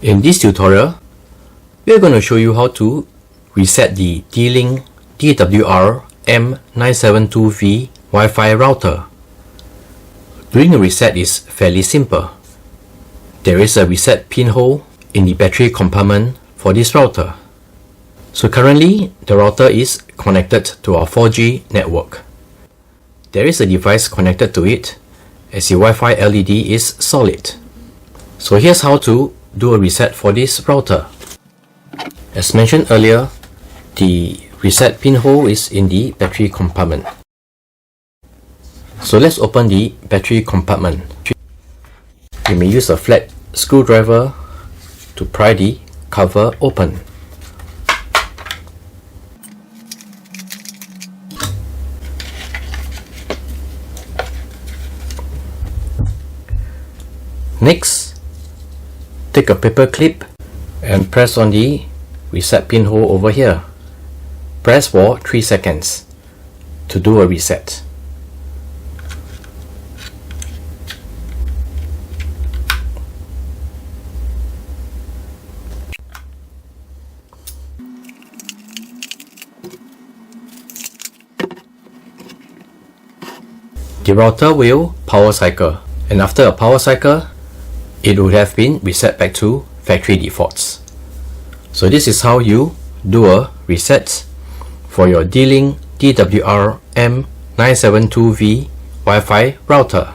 In this tutorial, we are going to show you how to reset the D-Link DWR-M972V Wi-Fi router. Doing a reset is fairly simple. There is a reset pinhole in the battery compartment for this router. So currently, the router is connected to our 4G network. There is a device connected to it as the Wi-Fi LED is solid. So here's how to do a reset for this router. As mentioned earlier, the reset pinhole is in the battery compartment. So let's open the battery compartment. You may use a flat screwdriver to pry the cover open. Next, take a paper clip and press on the reset pinhole over here. Press for 3 seconds to do a reset. The router will power cycle, and after a power cycle, it would have been reset back to factory defaults. So this is how you do a reset for your D-Link DWR-M972V Wi-Fi router.